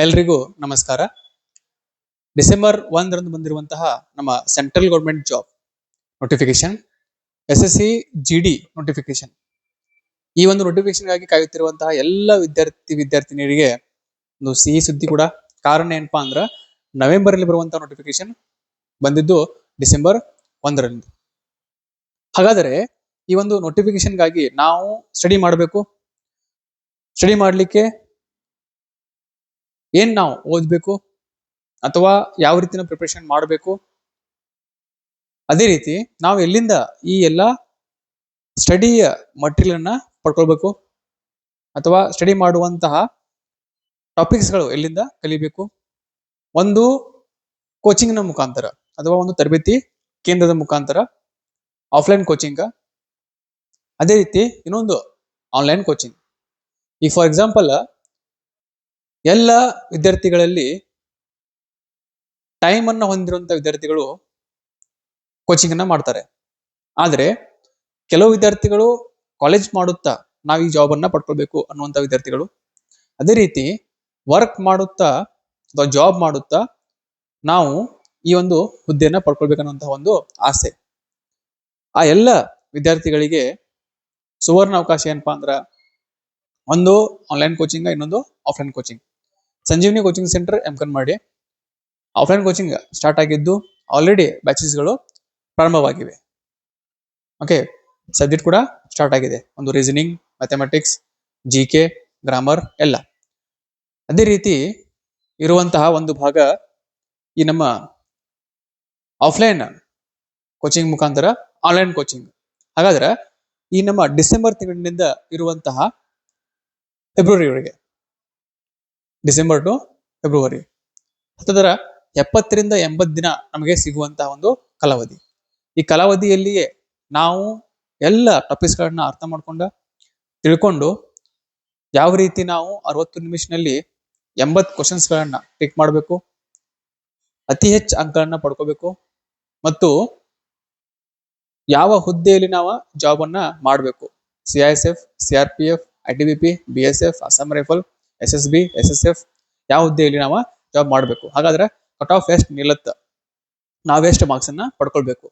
ಎಲ್ರಿಗೂ ನಮಸ್ಕಾರ. ಡಿಸೆಂಬರ್ 1 ಬಂದಿರುವಂತಹ ನಮ್ಮ central government job notification SSC GD notification. ಈ ಒಂದು ನೋಟಿಫಿಕೇಶನ್ಗಾಗಿ ಕಾಯುತ್ತಿರುವಂತಹ ಎಲ್ಲ ವಿದ್ಯಾರ್ಥಿನಿಯರಿಗೆ ಒಂದು ಸಿಹಿ ಸುದ್ದಿ ಕೂಡ. ಕಾರಣ ಏನಪ್ಪಾ ಅಂದ್ರೆ ನವೆಂಬರ್ ಅಲ್ಲಿ ಬರುವಂತಹ ನೋಟಿಫಿಕೇಶನ್ ಬಂದಿದ್ದು ಡಿಸೆಂಬರ್ 1. ಹಾಗಾದರೆ ಈ ಒಂದು ನೋಟಿಫಿಕೇಶನ್ಗಾಗಿ ನಾವು ಸ್ಟಡಿ ಮಾಡಬೇಕು. ಸ್ಟಡಿ ಮಾಡಲಿಕ್ಕೆ ಏನ್ ನಾವು ಓದಬೇಕು ಅಥವಾ ಯಾವ ರೀತಿಯ ಪ್ರಿಪರೇಷನ್ ಮಾಡಬೇಕು, ಅದೇ ರೀತಿ ನಾವು ಎಲ್ಲಿಂದ ಈ ಎಲ್ಲ ಸ್ಟಡಿಯ ಮಟೀರಿಯಲ್ ಅನ್ನ ಪಡ್ಕೊಳ್ಬೇಕು ಅಥವಾ ಸ್ಟಡಿ ಮಾಡುವಂತಹ ಟಾಪಿಕ್ಸ್ಗಳು ಎಲ್ಲಿಂದ ಕಲಿಬೇಕು. ಒಂದು ಕೋಚಿಂಗ್ನ ಮುಖಾಂತರ ಅಥವಾ ಒಂದು ತರಬೇತಿ ಕೇಂದ್ರದ ಮುಖಾಂತರ ಆಫ್ಲೈನ್ ಕೋಚಿಂಗ್, ಅದೇ ರೀತಿ ಇನ್ನೊಂದು ಆನ್ಲೈನ್ ಕೋಚಿಂಗ್. ಈ ಫಾರ್ ಎಕ್ಸಾಂಪಲ್ ಎಲ್ಲ ವಿದ್ಯಾರ್ಥಿಗಳಲ್ಲಿ ಟೈಮ್ ಅನ್ನ ಹೊಂದಿರುವಂತಹ ವಿದ್ಯಾರ್ಥಿಗಳು ಕೋಚಿಂಗ್ ಅನ್ನ ಮಾಡ್ತಾರೆ. ಆದ್ರೆ ಕೆಲವು ವಿದ್ಯಾರ್ಥಿಗಳು ಕಾಲೇಜ್ ಮಾಡುತ್ತಾ ನಾವು ಈ ಜಾಬ್ ಅನ್ನ ಪಡ್ಕೊಳ್ಬೇಕು ಅನ್ನುವಂತ ವಿದ್ಯಾರ್ಥಿಗಳು, ಅದೇ ರೀತಿ ವರ್ಕ್ ಮಾಡುತ್ತಾ ಅಥವಾ ಜಾಬ್ ಮಾಡುತ್ತಾ ನಾವು ಈ ಒಂದು ಹುದ್ದೆಯನ್ನ ಪಡ್ಕೊಳ್ಬೇಕನ್ನುವಂತಹ ಒಂದು ಆಸೆ. ಆ ಎಲ್ಲ ವಿದ್ಯಾರ್ಥಿಗಳಿಗೆ ಸುವರ್ಣ ಅವಕಾಶ ಏನಪ್ಪಾ ಅಂದ್ರ ಒಂದು ಆನ್ಲೈನ್ ಕೋಚಿಂಗ್, ಇನ್ನೊಂದು ಆಫ್ಲೈನ್ ಕೋಚಿಂಗ್. ಸಂಜೀವಿನಿ ಕೋಚಿಂಗ್ ಸೆಂಟರ್ ಮಾಡಿ ಆಫ್ಲೈನ್ ಕೋಚಿಂಗ್ ಸ್ಟಾರ್ಟ್ ಆಗಿದ್ದು ಆಲ್ರೆಡಿ ಬ್ಯಾಚಸ್ಗಳು ಪ್ರಾರಂಭವಾಗಿವೆ. ಓಕೆ, ಸಬ್ಜೆಕ್ಟ್ ಕೂಡ ಸ್ಟಾರ್ಟ್ ಆಗಿದೆ. ಒಂದು ರೀಸನಿಂಗ್, ಮ್ಯಾಥಮೆಟಿಕ್ಸ್, GK, ಗ್ರಾಮರ್ ಎಲ್ಲ. ಅದೇ ರೀತಿ ಇರುವಂತಹ ಒಂದು ಭಾಗ ಈ ನಮ್ಮ ಆಫ್ಲೈನ್ ಕೋಚಿಂಗ್ ಮುಖಾಂತರ ಆನ್ಲೈನ್ ಕೋಚಿಂಗ್. ಹಾಗಾದ್ರೆ ಈ ನಮ್ಮ ಡಿಸೆಂಬರ್ ತಿಂಗಳಿನಿಂದ ಇರುವಂತಹ ಫೆಬ್ರವರಿವರೆಗೆ, ಡಿಸೆಂಬರ್ ಟು ಫೆಬ್ರವರಿ ಹತ್ತದರ 70 ರಿಂದ 80 ದಿನ ನಮಗೆ ಸಿಗುವಂತಹ ಒಂದು ಕಾಲಾವಧಿ. ಈ ಕಾಲಾವಧಿಯಲ್ಲಿಯೇ ನಾವು ಎಲ್ಲ ಟಾಪಿಕ್ಸ್ ಗಳನ್ನ ಅರ್ಥ ತಿಳ್ಕೊಂಡು ಯಾವ ರೀತಿ ನಾವು 60 ನಿಮಿಷದಲ್ಲಿ 80 ಕ್ವಶನ್ಸ್ ಗಳನ್ನ ಟಿಕ್ ಮಾಡಬೇಕು, ಅತಿ ಹೆಚ್ಚು ಅಂಕಗಳನ್ನ ಪಡ್ಕೋಬೇಕು ಮತ್ತು ಯಾವ ಹುದ್ದೆಯಲ್ಲಿ ನಾವು ಜಾಬ್ ಅನ್ನ ಮಾಡಬೇಕು. CISF, CRPF, ITBP, BSF, Assam rifle, SSB, SSF ಯಾವ ಹುದ್ದೆಯಲ್ಲಿ ನಾವು ಜಾಬ್ ಮಾಡಬೇಕು. ಹಾಗಾದ್ರೆ ಕಟ್ ಆಫ್ ಎಷ್ಟು ನಿಲ್ಲುತ್ತ, ನಾವೆಷ್ಟು ಮಾರ್ಕ್ಸ್ ಅನ್ನ ಪಡ್ಕೊಳ್ಬೇಕು,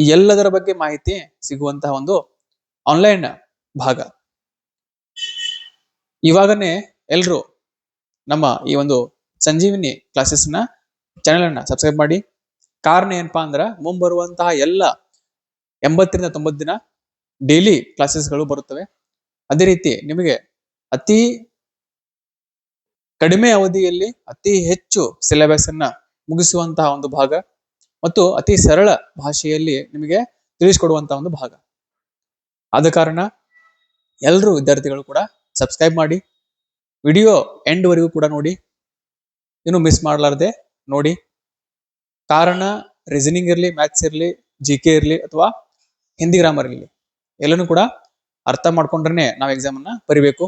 ಈ ಎಲ್ಲದರ ಬಗ್ಗೆ ಮಾಹಿತಿ ಸಿಗುವಂತಹ ಒಂದು ಆನ್ಲೈನ್ ಭಾಗ. ಇವಾಗನೇ ಎಲ್ರು ನಮ್ಮ ಈ ಒಂದು ಸಂಜೀವಿನಿ ಕ್ಲಾಸಸ್ ನ ಚಾನೆಲ್ ಅನ್ನ ಸಬ್ಸ್ಕ್ರೈಬ್ ಮಾಡಿ. ಕಾರಣ ಏನಪ್ಪಾ ಅಂದ್ರ ಮುಂಬರುವಂತಹ ಎಲ್ಲ 80 ರಿಂದ 90 ದಿನ ಡೈಲಿ ಕ್ಲಾಸಸ್ಗಳು ಬರುತ್ತವೆ. ಅದೇ ರೀತಿ ನಿಮಗೆ ಅತಿ ಕಡಿಮೆ ಅವಧಿಯಲ್ಲಿ ಅತಿ ಹೆಚ್ಚು ಸಿಲೆಬಸ್ ಅನ್ನ ಮುಗಿಸುವಂತಹ ಒಂದು ಭಾಗ ಮತ್ತು ಅತಿ ಸರಳ ಭಾಷೆಯಲ್ಲಿ ನಿಮಗೆ ತಿಳಿಸಿಕೊಡುವಂತಹ ಒಂದು ಭಾಗ. ಆದ ಕಾರಣ ಎಲ್ಲರೂ ವಿದ್ಯಾರ್ಥಿಗಳು ಕೂಡ ಸಬ್ಸ್ಕ್ರೈಬ್ ಮಾಡಿ, ವಿಡಿಯೋ ಎಂಡ್ ವರೆಗೂ ಕೂಡ ನೋಡಿ, ಇನ್ನು ಮಿಸ್ ಮಾಡಲಾರದೆ ನೋಡಿ. ಕಾರಣ ರೀಸನಿಂಗ್ ಇರಲಿ, ಮ್ಯಾಥ್ಸ್ ಇರಲಿ, GK ಇರಲಿ ಅಥವಾ ಹಿಂದಿ ಗ್ರಾಮರ್ ಇರಲಿ, ಎಲ್ಲನೂ ಕೂಡ ಅರ್ಥ ಮಾಡ್ಕೊಂಡ್ರೆ ನಾವು ಎಕ್ಸಾಮ್ ಅನ್ನ ಬರಿಬೇಕು.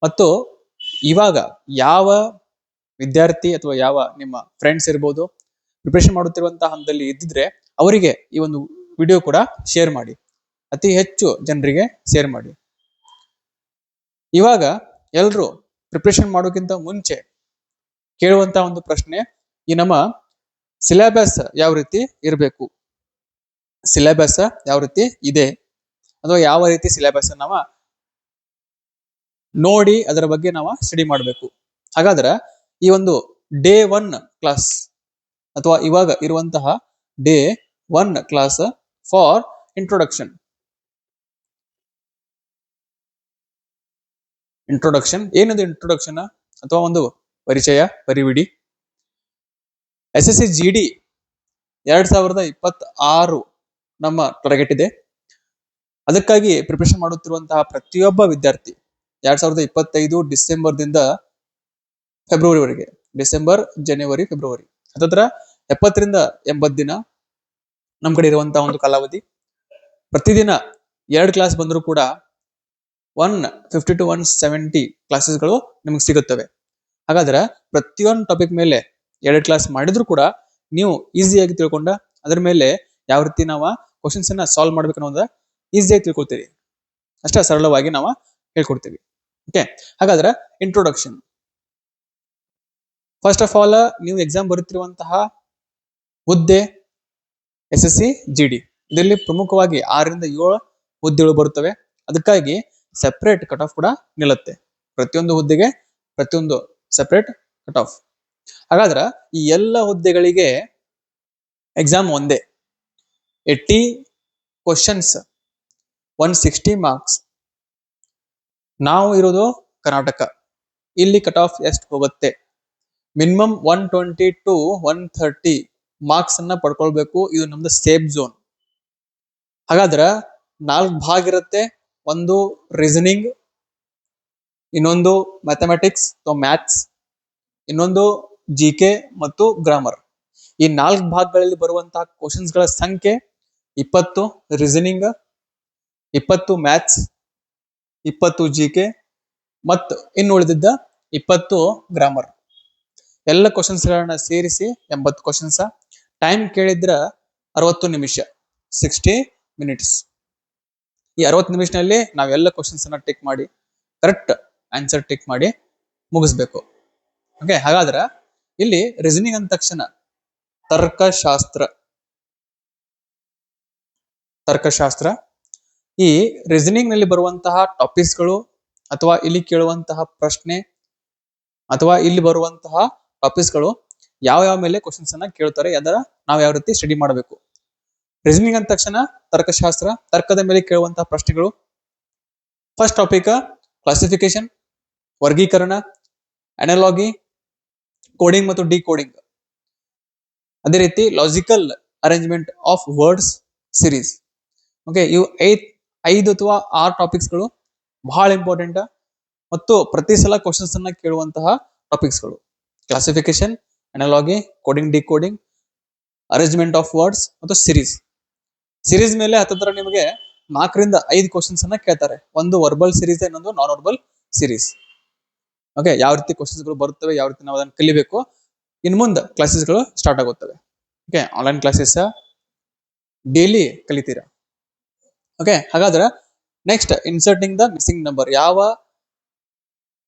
ಮತ್ತು ಇವಾಗ ಯಾವ ವಿದ್ಯಾರ್ಥಿ ಅಥವಾ ಯಾವ ನಿಮ್ಮ ಫ್ರೆಂಡ್ಸ್ ಇರ್ಬೋದು ಪ್ರಿಪರೇಷನ್ ಮಾಡುತ್ತಿರುವಂತಹ ಹಂತದಲ್ಲಿ ಇದ್ದಿದ್ರೆ ಅವರಿಗೆ ಈ ಒಂದು ವಿಡಿಯೋ ಕೂಡ ಶೇರ್ ಮಾಡಿ, ಅತಿ ಹೆಚ್ಚು ಜನರಿಗೆ ಶೇರ್ ಮಾಡಿ. ಇವಾಗ ಎಲ್ರು ಪ್ರಿಪರೇಷನ್ ಮಾಡೋಕ್ಕಿಂತ ಮುಂಚೆ ಕೇಳುವಂತಹ ಒಂದು ಪ್ರಶ್ನೆ, ಈ ನಮ್ಮ ಸಿಲೆಬಸ್ ಯಾವ ರೀತಿ ಇರಬೇಕು, ಸಿಲೆಬಸ್ ಯಾವ ರೀತಿ ಇದೆ ಅಥವಾ ಯಾವ ರೀತಿ ಸಿಲೆಬಸ್ ನಾವು ನೋಡಿ ಅದರ ಬಗ್ಗೆ ನಾವು ಸ್ಟಡಿ ಮಾಡಬೇಕು. ಹಾಗಾದ್ರೆ ಈ ಒಂದು ಡೇ 1 ಕ್ಲಾಸ್ ಅಥವಾ ಇವಾಗ ಇರುವಂತಹ ಡೇ 1 ಕ್ಲಾಸ್ ಫಾರ್ ಇಂಟ್ರೊಡಕ್ಷನ್ ಏನದು ಇಂಟ್ರೊಡಕ್ಷನ್ ಅಥವಾ ಒಂದು ಪರಿಚಯ ಪರಿವಿಡಿ. SSC GD 2026 ನಮ್ಮ ಟಾರ್ಗೆಟ್ ಇದೆ. ಅದಕ್ಕಾಗಿ ಪ್ರಿಪರೇಷನ್ ಮಾಡುತ್ತಿರುವಂತಹ ಪ್ರತಿಯೊಬ್ಬ ವಿದ್ಯಾರ್ಥಿ 2025 ಡಿಸೆಂಬರ್ದಿಂದ ಫೆಬ್ರವರಿವರೆಗೆ, ಡಿಸೆಂಬರ್, ಜನವರಿ, ಫೆಬ್ರವರಿ ಹತ್ತತ್ರ 70 ರಿಂದ 80 ದಿನ ನಮ್ಮ ಕಡೆ ಇರುವಂತಹ ಒಂದು ಕಾಲಾವಧಿ. ಪ್ರತಿದಿನ 2 ಕ್ಲಾಸ್ ಬಂದರೂ ಕೂಡ 150 to 170 ಕ್ಲಾಸಸ್ಗಳು ನಿಮಗೆ ಸಿಗುತ್ತವೆ. ಹಾಗಾದ್ರೆ ಪ್ರತಿಯೊಂದು ಟಾಪಿಕ್ ಮೇಲೆ 2 ಕ್ಲಾಸ್ ಮಾಡಿದ್ರು ಕೂಡ ನೀವು ಈಸಿಯಾಗಿ ತಿಳ್ಕೊಂಡ ಅದರ ಮೇಲೆ ಯಾವ ರೀತಿ ನಾವು ಕ್ವಶನ್ಸ್ ಅನ್ನ ಸಾಲ್ವ್ ಮಾಡ್ಬೇಕು ಅನ್ನೋದ ಈಸಿಯಾಗಿ ತಿಳ್ಕೊಳ್ತೀವಿ. ಅಷ್ಟೇ ಸರಳವಾಗಿ ನಾವು ಹೇಳ್ಕೊಡ್ತೀವಿ. ಓಕೆ, ಹಾಗಾದ್ರೆ ಇಂಟ್ರೊಡಕ್ಷನ್ ಫಸ್ಟ್ ಆಫ್ ಆಲ್ ನೀವು ಎಕ್ಸಾಮ್ ಬರುತ್ತಿರುವಂತಹ ಹುದ್ದೆ SSC GD ಇದರಲ್ಲಿ ಪ್ರಮುಖವಾಗಿ 6 ರಿಂದ 7 ಹುದ್ದೆಗಳು ಬರುತ್ತವೆ. ಅದಕ್ಕಾಗಿ ಸೆಪರೇಟ್ ಕಟ್ ಆಫ್ ಕೂಡ ನಿಲ್ಲುತ್ತೆ. ಪ್ರತಿಯೊಂದು ಹುದ್ದೆಗೆ ಪ್ರತಿಯೊಂದು ಸೆಪರೇಟ್ ಕಟ್ ಆಫ್. ಹಾಗಾದ್ರೆ ಈ ಎಲ್ಲ ಹುದ್ದೆಗಳಿಗೆ ಎಕ್ಸಾಮ್ ಒಂದೇ. 80 ಕ್ವಶನ್ಸ್, 160 ಮಾರ್ಕ್ಸ್. ನಾವು ಇರೋದು ಕರ್ನಾಟಕ. ಇಲ್ಲಿ ಕಟ್ ಆಫ್ ಎಷ್ಟು ಹೋಗುತ್ತೆ? ಮಿನಿಮಮ್ 120 to 130 ಮಾರ್ಕ್ಸ್ ಅನ್ನ ಪಡ್ಕೊಳ್ಬೇಕು. ಇದು ನಮ್ದು ಸೇಫ್ ಝೋನ್. ಹಾಗಾದ್ರೆ 4 ಭಾಗ ಇರುತ್ತೆ. ಒಂದು ರೀಸನಿಂಗ್, ಇನ್ನೊಂದು ಮ್ಯಾಥಮೆಟಿಕ್ಸ್ ಅಥವಾ ಮ್ಯಾಥ್ಸ್, ಇನ್ನೊಂದು GK ಮತ್ತು ಗ್ರಾಮರ್. ಈ 4 ಭಾಗಗಳಲ್ಲಿ ಬರುವಂತಹ ಕ್ವಶನ್ಸ್ ಗಳ ಸಂಖ್ಯೆ 20 ರೀಸನಿಂಗ್, 20 ಮ್ಯಾಥ್ಸ್, 20 GK ಮತ್ತು ಇನ್ನು ಉಳಿದಿದ್ದ 20 ಗ್ರಾಮರ್. ಎಲ್ಲ ಕ್ವಶನ್ಸ್ ಗಳನ್ನ ಸೇರಿಸಿ 80 ಕ್ವಶನ್ಸ್. ಟೈಮ್ ಕೇಳಿದ್ರ 60 ನಿಮಿಷ, 60 ಮಿನಿಟ್ಸ್. ಈ 60 ನಿಮಿಷದಲ್ಲಿ ನಾವೆಲ್ಲ ಕ್ವಶನ್ಸ್ ಅನ್ನ ಟಿಕ್ ಮಾಡಿ ಕರೆಕ್ಟ್ ಆನ್ಸರ್ ಟಿಕ್ ಮಾಡಿ ಮುಗಿಸ್ಬೇಕು. ಓಕೆ, ಹಾಗಾದ್ರೆ ಇಲ್ಲಿ ರೀಸನಿಂಗ್ ಅಂದ ತಕ್ಷಣ ತರ್ಕಶಾಸ್ತ್ರ. ಈ ರೀಸನಿಂಗ್ ನಲ್ಲಿ ಬರುವಂತಹ ಟಾಪಿಕ್ಸ್ ಗಳು ಅಥವಾ ಇಲ್ಲಿ ಕೇಳುವಂತಹ ಪ್ರಶ್ನೆ ಅಥವಾ ಇಲ್ಲಿ ಬರುವಂತಹ ಟಾಪಿಕ್ಸ್ ಗಳು ಯಾವ ಮೇಲೆ ಕ್ವಶನ್ಸ್ ಅನ್ನ ಕೇಳ್ತಾರೆ, ಅದರ ನಾವು ಯಾವ ರೀತಿ ಸ್ಟಡಿ ಮಾಡಬೇಕು. ರೀಸನಿಂಗ್ ಅಂದ ತಕ್ಷಣ ತರ್ಕಶಾಸ್ತ್ರ, ತರ್ಕದ ಮೇಲೆ ಕೇಳುವಂತಹ ಪ್ರಶ್ನೆಗಳು. ಫಸ್ಟ್ ಟಾಪಿಕ್ ಕ್ಲಾಸಿಫಿಕೇಶನ್, ವರ್ಗೀಕರಣ, ಅನಾಲಜಿ, ಕೋಡಿಂಗ್ ಮತ್ತು ಡಿಕೋಡಿಂಗ್. ಅದೇ ರೀತಿ logical arrangement of words series. Okay, ಇವು 5 ಅಥವಾ 6 ಟಾಪಿಕ್ಸ್ ಗಳು ಬಹಳ ಇಂಪಾರ್ಟೆಂಟ್ ಮತ್ತು ಪ್ರತಿ ಸಲ ಕ್ವಶನ್ಸ್ ಅನ್ನ ಕೇಳುವಂತಹ ಟಾಪಿಕ್ಸ್ ಗಳು. Classification, analogy, coding, decoding, arrangement of words ಮತ್ತು ಸಿರೀಸ್. ಸಿರೀಸ್ ಮೇಲೆ ಹತ್ತಿರ ನಿಮಗೆ 4 ರಿಂದ 5 ಕ್ವಶನ್ಸ್ ಅನ್ನ ಕೇಳ್ತಾರೆ. ಒಂದು ವರ್ಬಲ್ ಸಿರೀಸ್, ಇನ್ನೊಂದು ನಾನ್ ವರ್ಬಲ್ ಸಿರೀಸ್. ಓಕೆ, ಯಾವ ರೀತಿ ಕ್ವಶನ್ಸ್ ಗಳು ಬರುತ್ತವೆ, ಯಾವ ರೀತಿ ನಾವು ಅದನ್ನು ಕಲಿಬೇಕು. ಇನ್ನು ಮುಂದೆ ಕ್ಲಾಸಸ್ ಗಳು ಸ್ಟಾರ್ಟ್ ಆಗುತ್ತವೆ. ಓಕೆ, ಆನ್ಲೈನ್ ಕ್ಲಾಸಸ್ ಡೈಲಿ ಕಲಿತೀರಾ. ಓಕೆ, ಹಾಗಾದ್ರೆ next inserting the missing number. ಯಾವ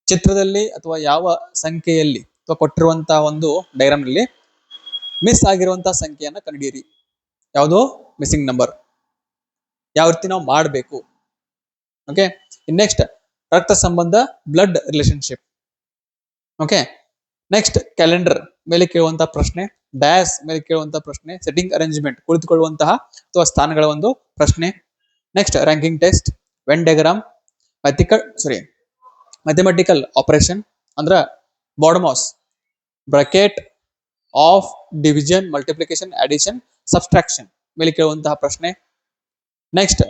ಚಿತ್ರದಲ್ಲಿ ಅಥವಾ ಯಾವ ಸಂಖ್ಯೆಯಲ್ಲಿ ಅಥವಾ ಕೊಟ್ಟಿರುವಂತಹ ಒಂದು ಡೈಗ್ರಾಮ್ ನಲ್ಲಿ ಮಿಸ್ ಆಗಿರುವಂತಹ ಸಂಖ್ಯೆಯನ್ನ ಕಂಡುಹಿಡಿಯಿರಿ. ಯಾವುದು ಮಿಸ್ಸಿಂಗ್ ನಂಬರ್, ಯಾವ ರೀತಿ ನಾವು ಮಾಡಬೇಕು. ಓಕೆ, ನೆಕ್ಸ್ಟ್ ರಕ್ತ ಸಂಬಂಧ, blood relationship. Okay, next calendar ಮೇಲೆ ಕೇಳುವಂತಹ ಪ್ರಶ್ನೆ, ಡ್ಯಾಶ್ ಮೇಲೆ ಕೇಳುವಂತಹ ಪ್ರಶ್ನೆ, ಸೆಟ್ಟಿಂಗ್ ಅರೇಂಜ್ಮೆಂಟ್ ಕುಳಿತುಕೊಳ್ಳುವಂತಹ ಅಥವಾ ಸ್ಥಾನಗಳ ಒಂದು ಪ್ರಶ್ನೆ. Next ranking test, venn diagram, mathematical operation ಅಂದ್ರೆ BODMAS, bracket of division, multiplication, addition, subtraction ಮೇಲೆ ಕೇಳುವಂತಹ ಪ್ರಶ್ನೆ. ನೆಕ್ಸ್ಟ್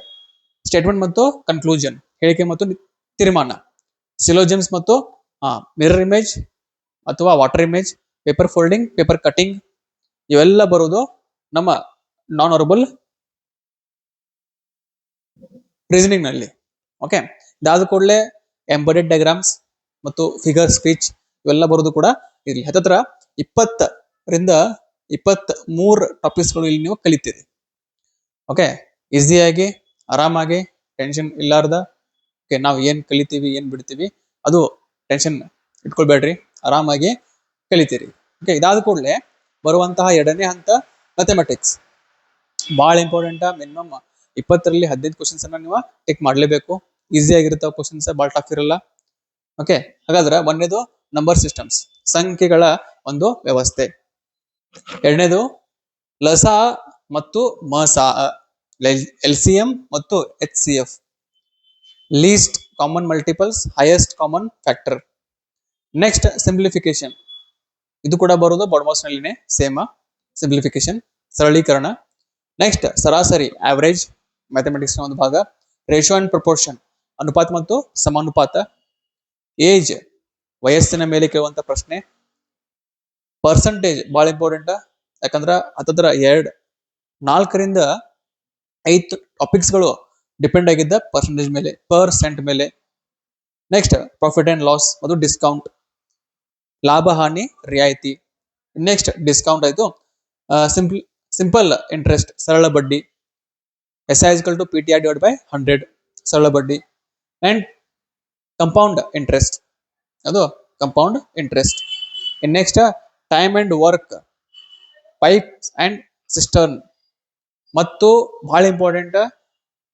ಸ್ಟೇಟ್ಮೆಂಟ್ ಮತ್ತು ಕನ್ಕ್ಲೂಷನ್, ಹೇಳಿಕೆ ಮತ್ತು ತೀರ್ಮಾನ, ಸಿಲೋಜಿಮ್ಸ್ ಮತ್ತು ಮಿರರ್ ಇಮೇಜ್ ಅಥವಾ water image, paper folding, paper cutting. ಇವೆಲ್ಲ ಬರೋದು ನಮ್ಮ ನಾನ್ ವರ್ಬಲ್ ರೀಸನಿಂಗ್ ನಲ್ಲಿ. ಓಕೆ, ಇದಾದ ಕೂಡಲೇ ಎಂಬೆಡೆಡ್ ಡಯಾಗ್ರಾಮ್ಸ್ ಮತ್ತು ಫಿಗರ್ ಸ್ಪೀಚ್ ಇವೆಲ್ಲ ಬರೋದು ಕೂಡ ಇರಲಿ. ಹತ್ತತ್ರ 20 ರಿಂದ 23 ಟಾಪಿಕ್ಸ್ ಗಳು ಇಲ್ಲಿ ನೀವು ಕಲಿತೀರಿ. ಓಕೆ, ಈಸಿಯಾಗಿ ಆರಾಮಾಗಿ ಟೆನ್ಷನ್ ಇಲ್ಲಾರ್ದ. ಓಕೆ, ನಾವು ಏನ್ ಕಲಿತೀವಿ ಏನ್ ಬಿಡ್ತೀವಿ ಅದು ಟೆನ್ಷನ್ ಇಟ್ಕೊಳ್ಬೇಡ್ರಿ, ಆರಾಮಾಗಿ ಕಲಿತೀರಿ. ಓಕೆ, ಇದಾದ ಕೂಡಲೇ ಬರುವಂತಹ 2ನೇ ಹಂತ ಮ್ಯಾಥಮೆಟಿಕ್ಸ್. ಬಹಳ ಇಂಪಾರ್ಟೆಂಟ್. ಮಿನಿಮಮ್ 20 ರಲ್ಲಿ 15 ಕ್ವಶನ್ಸ್ ಅನ್ನ ನೀವು ಟಿಕ್ ಮಾಡಲೇಬೇಕು. ಈಸಿ ಆಗಿರ್ತಾವ ಕ್ವಶನ್ಸ್, ಬಹಳ ಟಫ್ ಇರಲ್ಲ. ಓಕೆ, ಹಾಗಾದ್ರೆ 1ನೇದು ನಂಬರ್ ಸಿಸ್ಟಮ್ಸ್, ಸಂಖ್ಯೆಗಳ ಒಂದು ವ್ಯವಸ್ಥೆ. 2ನೇದು ಲಸಾ ಮತ್ತು ಮಸಾ, LCM ಮತ್ತು HCF, list common multiples, highest common factor. Next simplification, ಇದು ಕೂಡ ಬರೋದು ಬಾಡಮೌಸ್ ನಲ್ಲಿನೇ, ಸೇಮ್ ಸಿಂಪ್ಲಿಫಿಕೇಶನ್, ಸರಳೀಕರಣ. ನೆಕ್ಸ್ಟ್ ಸರಾಸರಿ, ಆವರೇಜ್, ಮ್ಯಾಥಮೆಟಿಕ್ಸ್ ನ ಒಂದು ಭಾಗ. ರೇಷಿಯೋ ಅಂಡ್ ಪ್ರಪೋರ್ಷನ್, ಅನುಪಾತ ಮತ್ತು ಸಮಾನುಪಾತ. ಏಜ್, ವಯಸ್ಸಿನ ಮೇಲೆ ಕೇಳುವಂತ ಪ್ರಶ್ನೆ. ಪರ್ಸೆಂಟೇಜ್ ಬಹಳ ಇಂಪಾರ್ಟೆಂಟ್, ಯಾಕಂದ್ರೆ ಹತ್ತತ್ರ 4 ರಿಂದ 5 ಟಾಪಿಕ್ಸ್ ಗಳು ಡಿಪೆಂಡ್ ಆಗಿದ್ದ ಪರ್ಸೆಂಟೇಜ್ ಮೇಲೆ, ಪರ್ಸೆಂಟ್ ಮೇಲೆ. ನೆಕ್ಸ್ಟ್ ಪ್ರಾಫಿಟ್ ಅಂಡ್ ಲಾಸ್ ಮತ್ತು ಡಿಸ್ಕೌಂಟ್, ಲಾಭ ಹಾನಿ ರಿಯಾಯಿತಿ. ನೆಕ್ಸ್ಟ್ ಡಿಸ್ಕೌಂಟ್ ಆಯ್ತು. ಸಿಂಪಲ್ ಇಂಟ್ರೆಸ್ಟ್, ಸರಳ ಬಡ್ಡಿ. SI = PTI / 100, ಸರಳ ಬಡ್ಡಿ. ಅಂಡ್ ಕಂಪೌಂಡ್ ಇಂಟ್ರೆಸ್ಟ್, ಅದು compound interest. In next time and work, pipes and cistern, ಮತ್ತು ಬಹಳ important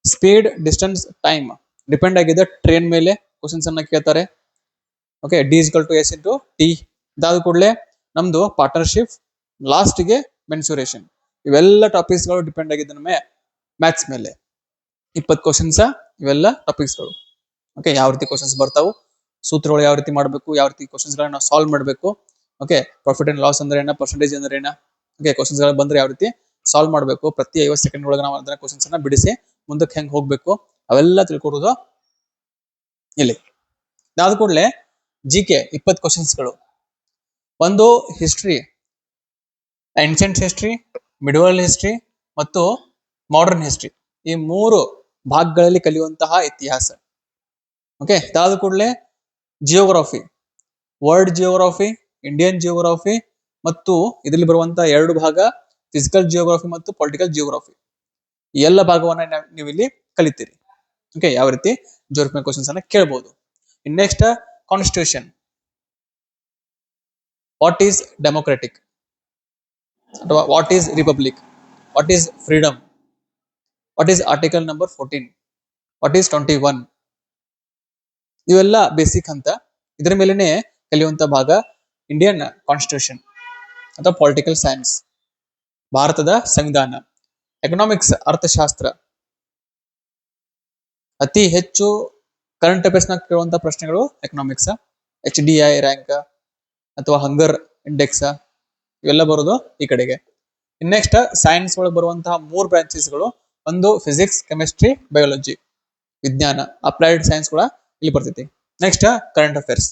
speed, distance, time depend ಆಗಿದೆ ಟ್ರೈನ್ ಮೇಲೆ ಕ್ವಶನ್ಸ್ ಅನ್ನ ಕೇಳ್ತಾರೆ. Okay, D is equal to S into T. ಇದಾದ ಕೂಡಲೇ ನಮ್ದು ಪಾರ್ಟ್ನರ್ಶಿಪ್, ಲಾಸ್ಟ್ಗೆ ಮೆನ್ಸುರೇಷನ್. ಇವೆಲ್ಲ ಟಾಪಿಕ್ಸ್ಗಳು ಡಿಪೆಂಡ್ ಆಗಿದೆ ನಮಗೆ ಮ್ಯಾಥ್ಸ್ ಮೇಲೆ. 20 ಕ್ವಶನ್ಸ್ ಇವೆಲ್ಲ ಟಾಪಿಕ್ಸ್ಗಳು. ಓಕೆ, ಯಾವ ರೀತಿ ಕ್ವಶನ್ಸ್ ಬರ್ತಾವು, ಸೂತ್ರಗಳು ಯಾವ ರೀತಿ ಮಾಡಬೇಕು, ಯಾವ ರೀತಿ ಕ್ವಶನ್ಸ್ ಗಳನ್ನ ನಾವು ಸಾಲ್ವ್ ಮಾಡಬೇಕು. ಓಕೆ, ಪ್ರಾಫಿಟ್ ಅಂಡ್ ಲಾಸ್ ಅಂದ್ರೆ ಏನ, ಪರ್ಸೆಂಟೇಜ್ ಅಂದ್ರೆ ಏನ, ಓಕೆ, ಕ್ವಶನ್ಸ್ ಗಳು ಬಂದ್ರೆ ಯಾವ ರೀತಿ ಸಾಲ್ವ್ ಮಾಡಬೇಕು, ಪ್ರತಿ 50 ಸೆಕೆಂಡ್ ಒಳಗೆ ನಾವು ಅದನ್ನ ಕ್ವಶನ್ಸ್ ಅನ್ನ ಬಿಡಿಸಿ ಮುಂದಕ್ಕೆ ಹೆಂಗ್ ಹೋಗ್ಬೇಕು, ಅವೆಲ್ಲ ತಿಳ್ಕೊಡೋದು ಇಲ್ಲಿ. ಅದಾದ ಕೂಡಲೇ ಜಿ ಕೆ 20 ಕ್ವಶನ್ಸ್ಗಳು. ಒಂದು ಹಿಸ್ಟ್ರಿ, ಏನ್ಷಿಯಂಟ್ ಹಿಸ್ಟ್ರಿ, ಮಿಡವಲ್ ಹಿಸ್ಟ್ರಿ ಮತ್ತು ಮಾಡರ್ನ್ ಹಿಸ್ಟ್ರಿ, ಈ 3 ಭಾಗಗಳಲ್ಲಿ ಕಲಿಯುವಂತಹ ಇತಿಹಾಸ. ಓಕೆ, ಇದಾದ ಕೂಡಲೇ geography, world geography, Indian geography ಮತ್ತು ಇದರಲ್ಲಿ ಬರುವಂತಹ 2 ಭಾಗ ಫಿಸಿಕಲ್ ಜಿಯೋಗ್ರಫಿ ಮತ್ತು ಪೊಲಿಟಿಕಲ್ ಜಿಯೋಗ್ರಫಿ. ಈ ಎಲ್ಲ ಭಾಗವನ್ನ ನೀವು ಇಲ್ಲಿ ಕಲಿತೀರಿ. ಓಕೆ, ಯಾವ ರೀತಿ ಜಿಯೋಗ್ರಫಿ ಕ್ವಶನ್ಸ್ ಅನ್ನ ಕೇಳಬಹುದು. In next constitution, what is democratic ಅಥವಾ what is republic, what is freedom, what is article number 14, what is 21. ಇವೆಲ್ಲ ಬೇಸಿಕ್ ಅಂತ. ಇದರ ಮೇಲೆನೆ ಕಲಿಯುವಂತ ಭಾಗ ಇಂಡಿಯನ್ ಕಾನ್ಸ್ಟಿಟ್ಯೂಷನ್ ಅಥವಾ ಪೊಲಿಟಿಕಲ್ ಸೈನ್ಸ್, ಭಾರತದ ಸಂವಿಧಾನ. ಎಕನಾಮಿಕ್ಸ್, ಅರ್ಥಶಾಸ್ತ್ರ, ಅತಿ ಹೆಚ್ಚು ಕರೆಂಟ್ ಅಫೇರ್ಸ್ ನ ಕೇಳುವಂತ ಪ್ರಶ್ನೆಗಳು ಎಕನಾಮಿಕ್ಸ್, HDI ರ್ಯಾಂಕ್ ಅಥವಾ ಹಂಗರ್ ಇಂಡೆಕ್ಸ್, ಇವೆಲ್ಲ ಬರೋದು ಈ ಕಡೆಗೆ. ಇನ್ ನೆಕ್ಸ್ಟ್ ಸೈನ್ಸ್ ಒಳಗೆ ಬರುವಂತಹ 3 ಬ್ರಾಂಚಸ್ಗಳು, ಒಂದು ಫಿಸಿಕ್ಸ್, ಕೆಮಿಸ್ಟ್ರಿ, ಬಯಾಲಜಿ, ವಿಜ್ಞಾನ, ಅಪ್ಲೈಡ್ ಸೈನ್ಸ್ ಕೂಡ ಇಲ್ಲಿ ಬರ್ತೈತಿ. ನೆಕ್ಸ್ಟ್ ಕರೆಂಟ್ ಅಫೇರ್ಸ್,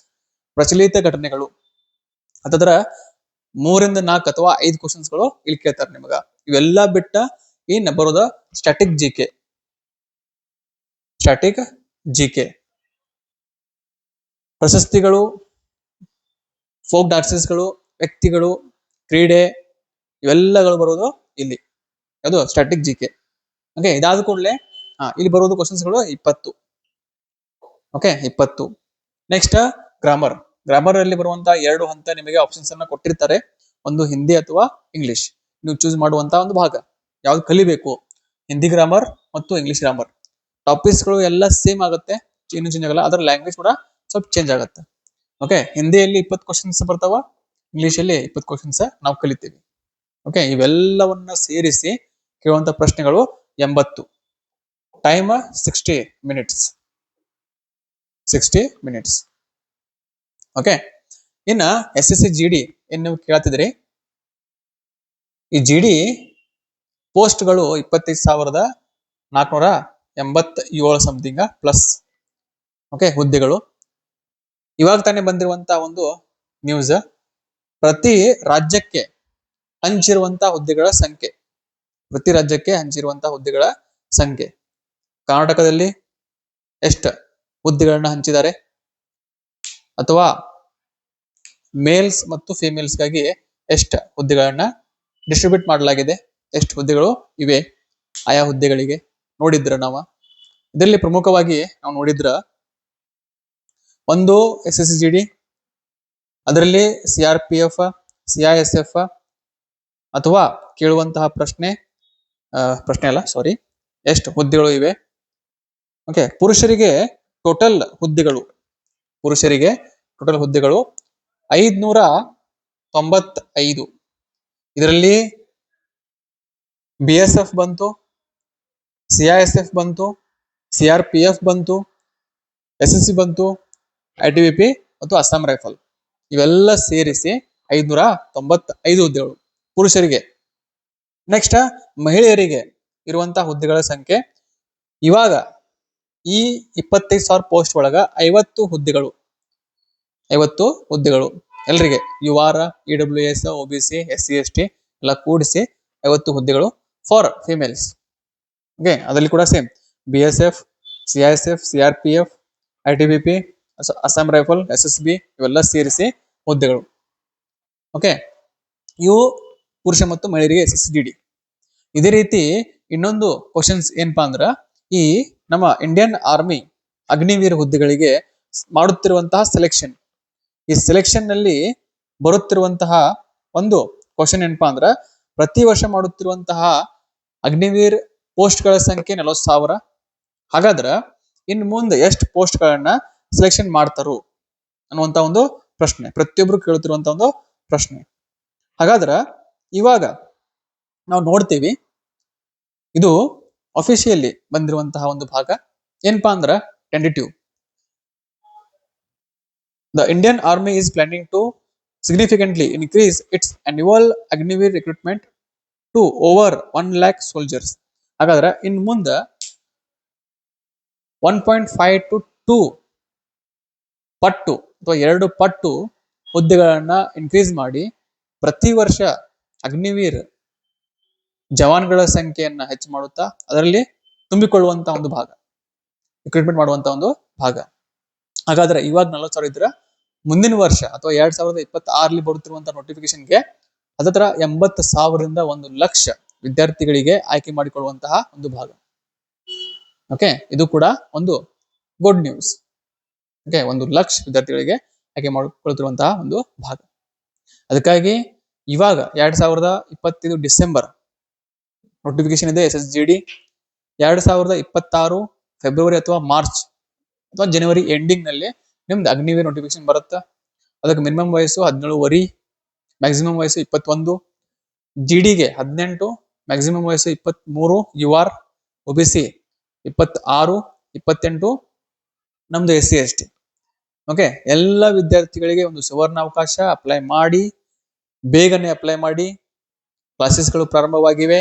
ಪ್ರಚಲಿತ ಘಟನೆಗಳು, ಅದರ 3 ರಿಂದ 4 ಅಥವಾ 5 ಕ್ವಶನ್ಸ್ಗಳು ಇಲ್ಲಿ ಕೇಳ್ತಾರೆ ನಿಮಗ. ಇವೆಲ್ಲ ಬಿಟ್ಟ ಇನ್ ಬರೋದ ಸ್ಟ್ಯಾಟಿಕ್ ಜಿಕೆ, ಸ್ಟ್ಯಾಟಿಕ್ ಜಿಕೆ, ಪ್ರಶಸ್ತಿಗಳು, ಫೋಕ್ ಡಾನ್ಸಸ್ಗಳು, ವ್ಯಕ್ತಿಗಳು, ಕ್ರೀಡೆ, ಇವೆಲ್ಲಗಳು ಬರೋದು ಇಲ್ಲಿ. ಅದು ಸ್ಟ್ಯಾಟಿಕ್ ಜಿಕೆ. ಓಕೆ, ಇದಾದ ಕೂಡಲೇ ಇಲ್ಲಿ ಬರೋದು ಕ್ವಶನ್ಸ್ಗಳು 20. ಓಕೆ, 20. Next grammar. ಗ್ರಾಮರ್ ಅಲ್ಲಿ ಬರುವಂತಹ 2 ಹಂತ ನಿಮಗೆ ಆಪ್ಷನ್ಸ್ ಅನ್ನ ಕೊಟ್ಟಿರ್ತಾರೆ, ಒಂದು ಹಿಂದಿ ಅಥವಾ ಇಂಗ್ಲಿಷ್. ನೀವು ಚೂಸ್ ಮಾಡುವಂತ ಒಂದು ಭಾಗ ಯಾವ್ದು ಕಲಿಬೇಕು, ಹಿಂದಿ ಗ್ರಾಮರ್ ಮತ್ತು ಇಂಗ್ಲಿಷ್ ಗ್ರಾಮರ್. ಟಾಪಿಕ್ಸ್ಗಳು ಎಲ್ಲ ಸೇಮ್ ಆಗುತ್ತೆ, ಚೇಂಜ್ ಆಗಲ್ಲ, ಅದರ ಲ್ಯಾಂಗ್ವೇಜ್ ಕೂಡ ಸ್ವಲ್ಪ ಚೇಂಜ್ ಆಗುತ್ತೆ. ಓಕೆ, ಹಿಂದಿಯಲ್ಲಿ 20 ಕ್ವಶನ್ಸ್ ಬರ್ತಾವ, ಇಂಗ್ಲಿಷ್ ಅಲ್ಲಿ 20 ಕ್ವಶನ್ಸ್ ನಾವು ಕಲಿತೀವಿ. ಓಕೆ, ಇವೆಲ್ಲವನ್ನ ಸೇರಿಸಿ ಕೇಳುವಂತ ಪ್ರಶ್ನೆಗಳು 80. Time 60 minutes. 60 ಮಿನಿಟ್ಸ್. ಓಕೆ, ಇನ್ನ SSC GD ಏನ್ ನೀವು ಕೇಳ್ತಿದ್ರಿ, ಈ GD ಪೋಸ್ಟ್ಗಳು 25,487 ಸಮಥಿಂಗ್ ಪ್ಲಸ್. ಓಕೆ, ಹುದ್ದೆಗಳು. ಇವಾಗ ತಾನೇ ಬಂದಿರುವಂತಹ ಒಂದು ನ್ಯೂಸ್, ಪ್ರತಿ ರಾಜ್ಯಕ್ಕೆ ಹಂಚಿರುವಂತಹ ಹುದ್ದೆಗಳ ಸಂಖ್ಯೆ, ಪ್ರತಿ ರಾಜ್ಯಕ್ಕೆ ಹಂಚಿರುವಂತಹ ಹುದ್ದೆಗಳ ಸಂಖ್ಯೆ. ಕರ್ನಾಟಕದಲ್ಲಿ ಎಷ್ಟು ಹುದ್ದೆಗಳನ್ನ ಹಂಚಿದ್ದಾರೆ, ಅಥವಾ ಮೇಲ್ಸ್ ಮತ್ತು ಫಿಮೇಲ್ಸ್ಗಾಗಿ ಎಷ್ಟು ಹುದ್ದೆಗಳನ್ನ ಡಿಸ್ಟ್ರಿಬ್ಯೂಟ್ ಮಾಡಲಾಗಿದೆ, ಎಷ್ಟು ಹುದ್ದೆಗಳು ಇವೆ ಆಯಾ ಹುದ್ದೆಗಳಿಗೆ ನೋಡಿದ್ರ ನಾವು. ಇದರಲ್ಲಿ ಪ್ರಮುಖವಾಗಿ ನಾವು ನೋಡಿದ್ರ ಒಂದು SSC GD, ಅದರಲ್ಲಿ CRPF, CISF ಅಥವಾ ಕೇಳುವಂತಹ ಪ್ರಶ್ನೆ ಅಲ್ಲ, ಸಾರಿ, ಎಷ್ಟು ಹುದ್ದೆಗಳು ಇವೆ. ಓಕೆ, ಪುರುಷರಿಗೆ ಟೋಟಲ್ ಹುದ್ದೆಗಳು 595. ಇದರಲ್ಲಿ BSF ಬಂತು, CISF ಬಂತು, CRPF ಬಂತು, SSC ಬಂತು, ITBP ಮತ್ತು ಅಸ್ಸಾಂ ರೈಫಲ್, ಇವೆಲ್ಲ ಸೇರಿಸಿ 595 ಹುದ್ದೆಗಳು ಪುರುಷರಿಗೆ. ನೆಕ್ಸ್ಟ್ ಮಹಿಳೆಯರಿಗೆ ಇರುವಂತಹ ಹುದ್ದೆಗಳ ಸಂಖ್ಯೆ, ಇವಾಗ ಈ 25,000 ಪೋಸ್ಟ್ ಒಳಗ 50 ಹುದ್ದೆಗಳು ಎಲ್ರಿಗೆ, UR, EWS, OBC, SC ST ಎಲ್ಲ ಕೂಡಿಸಿ 50 ಹುದ್ದೆಗಳು ಫಾರ್ ಫಿಮೇಲ್ಸ್. ಓಕೆ, ಅದರಲ್ಲಿ ಕೂಡ same BSF, CISF, CRPF, ITBP, Assam rifle, SSB ಇವೆಲ್ಲ ಸೇರಿಸಿ ಹುದ್ದೆಗಳು. ಓಕೆ, ಇವು ಪುರುಷ ಮತ್ತು ಮಹಿಳೆಯರಿಗೆ SSC GD. ಇದೇ ರೀತಿ ಇನ್ನೊಂದು ಕ್ವಶನ್ಸ್ ಏನಪ್ಪಾ ಅಂದ್ರ, ಈ ನಮ್ಮ ಇಂಡಿಯನ್ ಆರ್ಮಿ ಅಗ್ನಿವೀರ ಹುದ್ದೆಗಳಿಗೆ ಮಾಡುತ್ತಿರುವಂತಹ ಸೆಲೆಕ್ಷನ್, ಈ ಸೆಲೆಕ್ಷನ್ ನಲ್ಲಿ ಬರುತ್ತಿರುವಂತಹ ಒಂದು ಕ್ವಶನ್ ಏನಪ್ಪಾ ಅಂದ್ರ, ಪ್ರತಿ ವರ್ಷ ಮಾಡುತ್ತಿರುವಂತಹ ಅಗ್ನಿವೀರ್ ಪೋಸ್ಟ್ ಗಳ ಸಂಖ್ಯೆ 40,000. ಹಾಗಾದ್ರ ಇನ್ ಮುಂದೆ ಎಷ್ಟು ಪೋಸ್ಟ್ ಗಳನ್ನ ಸೆಲೆಕ್ಷನ್ ಮಾಡ್ತಾರು ಅನ್ನುವಂತ ಒಂದು ಪ್ರಶ್ನೆ, ಪ್ರತಿಯೊಬ್ರು ಕೇಳುತ್ತಿರುವಂತ ಒಂದು ಪ್ರಶ್ನೆ. ಹಾಗಾದ್ರ ಇವಾಗ ನಾವು ನೋಡ್ತೀವಿ, ಇದು ಅಫಿಷಿಯಲಿ ಬಂದಿರುವಂತಹ ಒಂದು ಭಾಗ. ಏನಪ್ಪಾ ಅಂದ್ರ tentative. The Indian Army is planning to significantly increase its annual Agniveer recruitment to over 1 lakh soldiers. ಹಾಗಾದ್ರೆ ಇನ್ ಮುಂದೆ 1.5 to 2 ಪಟ್ಟು ಅಥವಾ 2 ಪಟ್ಟು ಹುದ್ದೆಗಳನ್ನ ಇನ್ಕ್ರೀಸ್ ಮಾಡಿ ಪ್ರತಿ ವರ್ಷ ಅಗ್ನಿವೀರ್ ಜವಾನ್ಗಳ ಸಂಖ್ಯೆಯನ್ನ ಹೆಚ್ಚು ಮಾಡುತ್ತಾ ಅದರಲ್ಲಿ ತುಂಬಿಕೊಳ್ಳುವಂತಹ ಒಂದು ಭಾಗ, ರಿಕ್ರೂಟ್ಮೆಂಟ್ ಮಾಡುವಂತಹ ಒಂದು ಭಾಗ. ಹಾಗಾದ್ರೆ ಇವಾಗ 40,000 ಇದ್ರೆ ಮುಂದಿನ ವರ್ಷ ಅಥವಾ 2026 ಬರುತ್ತಿರುವಂತಹ ನೋಟಿಫಿಕೇಶನ್ಗೆ ಹತ್ರ 80,000ರಿಂದ 1 ಲಕ್ಷ ವಿದ್ಯಾರ್ಥಿಗಳಿಗೆ ಆಯ್ಕೆ ಮಾಡಿಕೊಳ್ಳುವಂತಹ ಒಂದು ಭಾಗ. ಓಕೆ, ಇದು ಕೂಡ ಒಂದು ಗುಡ್ ನ್ಯೂಸ್. ಓಕೆ, 1 ಲಕ್ಷ ವಿದ್ಯಾರ್ಥಿಗಳಿಗೆ ಆಯ್ಕೆ ಮಾಡಿಕೊಳ್ಳುತ್ತಿರುವಂತಹ ಒಂದು ಭಾಗ. ಅದಕ್ಕಾಗಿ ಇವಾಗ 2025 ಡಿಸೆಂಬರ್ ನೋಟಿಫಿಕೇಶನ್ ಇದೆ SSGD. 2026 ಫೆಬ್ರವರಿ ಅಥವಾ ಮಾರ್ಚ್ ಅಥವಾ ಜನವರಿ ಎಂಡಿಂಗ್ ನಲ್ಲಿ ನಿಮ್ದು ಅಗ್ನಿವೀರ್ ನೋಟಿಫಿಕೇಶನ್ ಬರುತ್ತೆ. ಅದಕ್ಕೆ ಮಿನಿಮಮ್ ವಯಸ್ಸು 17 ಮ್ಯಾಕ್ಸಿಮಮ್ ವಯಸ್ಸು 21, GDಗೆ 18, ಮ್ಯಾಕ್ಸಿಮಮ್ ವಯಸ್ಸು 23, UR OBC 26, 28 ನಮ್ದು SC ST. ಓಕೆ, ಎಲ್ಲ ವಿದ್ಯಾರ್ಥಿಗಳಿಗೆ ಒಂದು ಸುವರ್ಣಾವಕಾಶ. ಅಪ್ಲೈ ಮಾಡಿ, ಬೇಗನೆ ಅಪ್ಲೈ ಮಾಡಿ. ಕ್ಲಾಸಸ್ಗಳು ಪ್ರಾರಂಭವಾಗಿವೆ.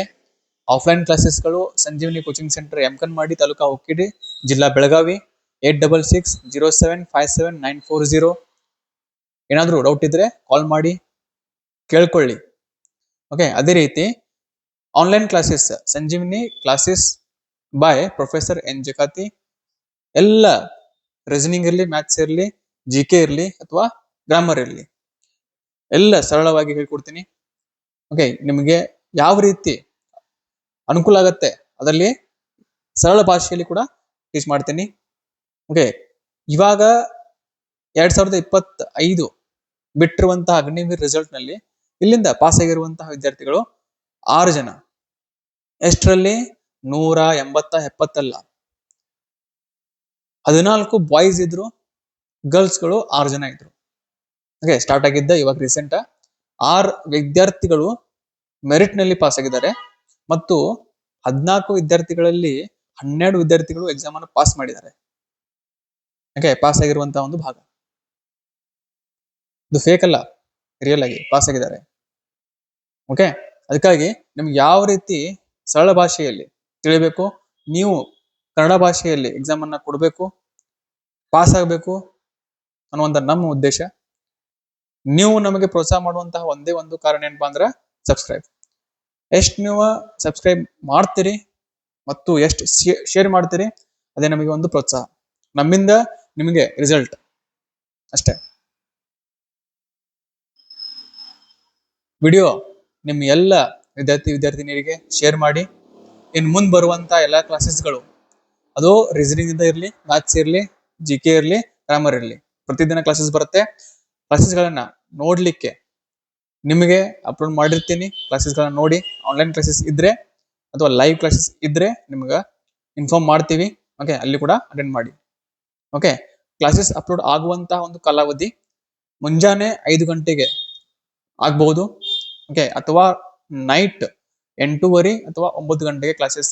ಆಫ್ಲೈನ್ ಕ್ಲಾಸಸ್ಗಳು ಸಂಜೀವಿನಿ ಕೋಚಿಂಗ್ ಸೆಂಟರ್ MCon ಮಾಡಿ, ತಾಲೂಕಾ ಹುಕ್ಕೇರಿ, ಜಿಲ್ಲಾ ಬೆಳಗಾವಿ. 8660757940. ಏನಾದರೂ ಡೌಟ್ ಇದ್ರೆ ಕಾಲ್ ಮಾಡಿ ಕೇಳ್ಕೊಳ್ಳಿ. ಓಕೆ, ಅದೇ ರೀತಿ online classes Sanjeevini classes by professor N Jakati. ಎಲ್ಲ ರೀಸನಿಂಗ್ ಇರಲಿ, ಮ್ಯಾಥ್ಸ್ ಇರಲಿ, GK ಇರಲಿ ಅಥವಾ ಗ್ರಾಮರ್ ಇರಲಿ, ಎಲ್ಲ ಸರಳವಾಗಿ ಹೇಳ್ಕೊಡ್ತೀನಿ. ಓಕೆ, ನಿಮಗೆ ಯಾವ ರೀತಿ ಅನುಕೂಲ ಆಗತ್ತೆ ಅದರಲ್ಲಿ ಸರಳ ಭಾಷೆಯಲ್ಲಿ ಕೂಡ ಟೀಚ್ ಮಾಡ್ತೀನಿ. ಓಕೆ, ಇವಾಗ 2025 ಬಿಟ್ಟಿರುವಂತಹ ಅಗ್ನಿವೀರ್ ರಿಸಲ್ಟ್ ನಲ್ಲಿ ಇಲ್ಲಿಂದ ಪಾಸ್ ಆಗಿರುವಂತಹ ವಿದ್ಯಾರ್ಥಿಗಳು 6 ಜನ. ಎಷ್ಟರಲ್ಲಿ? 180-70 ಅಲ್ಲ, 14 ಬಾಯ್ಸ್ ಇದ್ರು, ಗರ್ಲ್ಸ್ಗಳು 6 ಜನ ಇದ್ರು. ಓಕೆ, ಸ್ಟಾರ್ಟ್ ಆಗಿದ್ದ ಇವಾಗ ರೀಸೆಂಟ್ 6 ವಿದ್ಯಾರ್ಥಿಗಳು ಮೆರಿಟ್ ನಲ್ಲಿ ಪಾಸ್ ಆಗಿದ್ದಾರೆ ಮತ್ತು 14 ವಿದ್ಯಾರ್ಥಿಗಳಲ್ಲಿ 12 ವಿದ್ಯಾರ್ಥಿಗಳು ಎಕ್ಸಾಮ್ ಅನ್ನು ಪಾಸ್ ಮಾಡಿದ್ದಾರೆ. ಓಕೆ, ಪಾಸ್ ಆಗಿರುವಂತಹ ಒಂದು ಭಾಗ ಇದು ಫೇಕ್ ಅಲ್ಲ, ರಿಯಲ್ ಆಗಿ ಪಾಸ್ ಆಗಿದ್ದಾರೆ. ಓಕೆ, ಅದಕ್ಕಾಗಿ ನಿಮ್ಗೆ ಯಾವ ರೀತಿ ಸರಳ ಭಾಷೆಯಲ್ಲಿ ತಿಳಿಬೇಕು, ನೀವು ಕನ್ನಡ ಭಾಷೆಯಲ್ಲಿ ಎಕ್ಸಾಮ್ ಅನ್ನ ಕೊಡಬೇಕು, ಪಾಸ್ ಆಗಬೇಕು ಅನ್ನುವಂಥ ನಮ್ಮ ಉದ್ದೇಶ. ನೀವು ನಮಗೆ ಪ್ರೋತ್ಸಾಹ ಮಾಡುವಂತಹ ಒಂದೇ ಒಂದು ಕಾರಣ ಏನಪ್ಪಾ ಅಂದ್ರೆ ಸಬ್ಸ್ಕ್ರೈಬ್. ಎಷ್ಟು ನೀವು ಸಬ್ಸ್ಕ್ರೈಬ್ ಮಾಡ್ತೀರಿ ಮತ್ತು ಎಷ್ಟು ಶೇರ್ ಮಾಡ್ತೀರಿ ಅದೇ ನಮಗೆ ಒಂದು ಪ್ರೋತ್ಸಾಹ, ನಮ್ಮಿಂದ ನಿಮಗೆ ರಿಸಲ್ಟ್ ಅಷ್ಟೇ. ವಿಡಿಯೋ ನಿಮ್ಮ ಎಲ್ಲ ವಿದ್ಯಾರ್ಥಿನಿಯರಿಗೆ ಶೇರ್ ಮಾಡಿ. ಇನ್ನು ಮುಂದೆ ಬರುವಂತ ಎಲ್ಲ ಕ್ಲಾಸಸ್ಗಳು, ಅದು ರೀಸನಿಂಗ್ ಇಂದ ಇರಲಿ, ಮ್ಯಾಥ್ಸ್ ಇರಲಿ, GK ಇರಲಿ, ಗ್ರಾಮರ್ ಇರಲಿ, ಪ್ರತಿದಿನ ಕ್ಲಾಸಸ್ ಬರುತ್ತೆ. ಕ್ಲಾಸಸ್ಗಳನ್ನ ನೋಡ್ಲಿಕ್ಕೆ ನಿಮಗೆ ಅಪ್ಲೋಡ್ ಮಾಡಿರ್ತೀನಿ. ಕ್ಲಾಸಸ್ಗಳನ್ನ ನೋಡಿ, ಆನ್ಲೈನ್ ಕ್ಲಾಸಸ್ ಇದ್ರೆ ಅಥವಾ ಲೈವ್ ಕ್ಲಾಸಸ್ ಇದ್ರೆ ನಿಮ್ಗೆ ಇನ್ಫಾರ್ಮ್ ಮಾಡ್ತೀವಿ. ಓಕೆ, ಅಲ್ಲಿ ಕೂಡ ಅಟೆಂಡ್ ಮಾಡಿ. ಓಕೆ, ಕ್ಲಾಸಸ್ ಅಪ್ಲೋಡ್ ಆಗುವಂತಹ ಒಂದು ಕಾಲಾವಧಿ ಮುಂಜಾನೆ 5 ಗಂಟೆಗೆ ಆಗ್ಬಹುದು. ಓಕೆ, ಅಥವಾ ನೈಟ್ 8:30 ಅಥವಾ 9 ಗಂಟೆಗೆ ಕ್ಲಾಸಸ್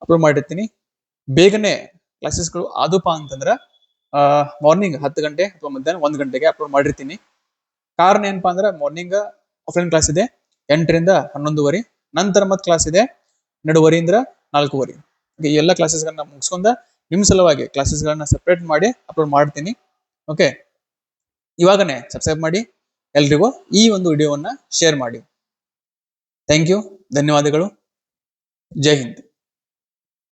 ಅಪ್ಲೋಡ್ ಮಾಡಿರ್ತೀನಿ. ಬೇಗನೆ ಕ್ಲಾಸಸ್ಗಳು ಆದಪ್ಪ ಅಂತಂದ್ರೆ ಮಾರ್ನಿಂಗ್ 10 ಗಂಟೆ ಅಥವಾ ಮಧ್ಯಾಹ್ನ 1 ಗಂಟೆಗೆ ಅಪ್ಲೋಡ್ ಮಾಡಿರ್ತೀನಿ. ಕಾರಣ ಏನಪ್ಪಾ ಅಂದ್ರೆ ಮಾರ್ನಿಂಗ್ ಆಫ್ಲೈನ್ ಕ್ಲಾಸ್ ಇದೆ 8ರಿಂದ 11:30, ನಂತರ ಮತ್ತೆ ಕ್ಲಾಸ್ ಇದೆ 2:30 4:30. ಈ ಎಲ್ಲ ಕ್ಲಾಸಸ್ಗಳನ್ನ ಮುಗಿಸ್ಕೊಂಡ ನಿಮ್ಮ ಸಲುವಾಗಿ ಕ್ಲಾಸಸ್ಗಳನ್ನ ಸೆಪರೇಟ್ ಮಾಡಿ ಅಪ್ಲೋಡ್ ಮಾಡ್ತೀನಿ. ಓಕೆ, ಇವಾಗನೇ ಸಬ್ಸ್ಕ್ರೈಬ್ ಮಾಡಿ, ಎಲ್ರಿಗೂ ಈ ಒಂದು ವಿಡಿಯೋವನ್ನ ಶೇರ್ ಮಾಡಿ. ಥ್ಯಾಂಕ್ ಯು, ಧನ್ಯವಾದಗಳು, ಜೈ ಹಿಂದ್.